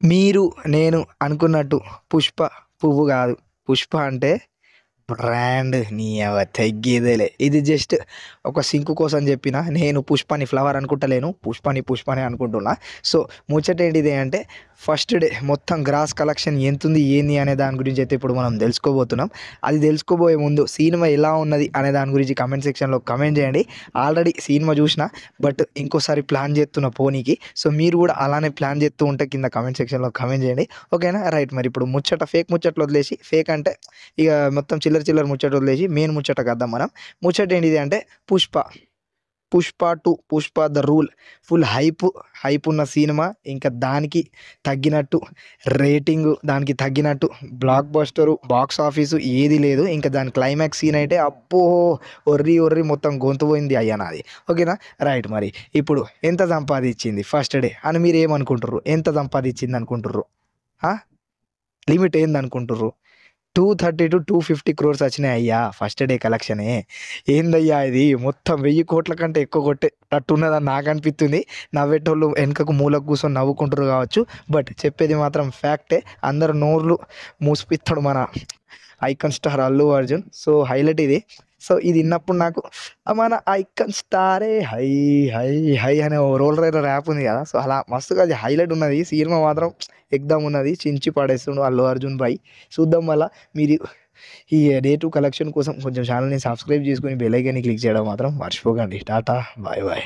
మీరు నేను అనుకున్నట్టు పుష్ప పువ్వు కాదు. పుష్ప అంటే బ్రాండ్ నీ అవ తగ్గేదేలే. ఇది జస్ట్ ఒక సింక్ కోసం చెప్పిన. నేను పుష్పని ఫ్లవర్ అనుకుంటలేను. పుష్పని అనుకుంటున్నా. సో, ముచ్చటేంటిది అంటే ఫస్ట్ డే మొత్తం గ్రాస్ కలెక్షన్ ఎంతుంది, ఏంది అనే దాని గురించి అయితే ఇప్పుడు మనం తెలుసుకోబోతున్నాం. అది తెలుసుకోబోయే ముందు సినిమా ఎలా ఉన్నది అనే దాని గురించి కామెంట్ సెక్షన్‌లో కామెంట్ చేయండి. ఆల్రెడీ సినిమా చూసిన. బట్ ఇంకోసారి ప్లాన్ చేస్తున్నా పోనీకి. సో, మీరు కూడా అలానే ప్లాన్ చేస్తూ ఉంటే కింద కామెంట్ సెక్షన్‌లో కామెంట్ చేయండి. ఓకేనా? రైట్. మరి ఇప్పుడు ముచ్చట ఫేక్ ముచ్చట్లు వదిలేసి ఫేక్ అంటే ఇక మొత్తం చిల్లర చిల్లర ముచ్చట వదిలేసి మెయిన్ ముచ్చటకొద్దాం మనం. ముచ్చటేంటిది అంటే 'Pushpa'. 'Pushpa 2', 'Pushpa the rule' full hype ఉన్న సినిమా. ఇంకా దానికి తగ్గినట్టు రేటింగు, దానికి తగ్గినట్టు బ్లాక్ బస్టరు, బాక్స్ ఆఫీసు ఏది లేదు. ఇంకా దాని క్లైమాక్స్ సీన్ అయితే అబ్బో! ఒర్రి మొత్తం గొంతు పోయింది అయ్యా నాది. ఓకేనా? రైట్. మరి ఇప్పుడు ఎంత సంపాదిచ్చింది ఫస్ట్ డే అని మీరేమనుకుంటుర్రు? ఎంత సంపాదిచ్చింది అనుకుంటుర్రు? ఆ! లిమిట్ ఏందనుకుంటుర్రు? 230-250 క్రోర్స్ వచ్చినాయి అయ్యా ఫస్ట్ డే కలెక్షనే. ఏందయ్యా ఇది మొత్తం 1000 కోట్ల కంటే ఎక్కువ కొట్టేటట్టున్నదని నాకు అనిపిస్తుంది. నవ్వేటోళ్ళు వెనకకు మూలకు కూర్చొని నవ్వుకుంటారు కావచ్చు. బట్ చెప్పేది మాత్రం ఫ్యాక్టే. అందరు నోర్లు మూసిపిస్తాడు మన icon star Allu Arjun. So, highlight ఇది. సో, ఇది విన్నప్పుడు నాకు మన ఐకాన్ స్టారే హై హై హై అనే ఓ రోల్ రైడర్ ర్యాప్ ఉంది కదా! సో, అలా మస్తుగా అది హైలైట్ ఉన్నది. సినిమా మాత్రం ఎక్దమ్ ఉన్నది. చించి పడేస్తుండు అల్లు అర్జున్ భాయ్. చూద్దాం మళ్ళా. మీరు ఈ డే 2 కలెక్షన్ కోసం కొంచెం ఛానల్‌ని సబ్స్క్రైబ్ చేసుకొని బెల్ ఐకాన్‌ని క్లిక్ చేయడం మాత్రం మర్చిపోకండి. టాటా. Bye bye.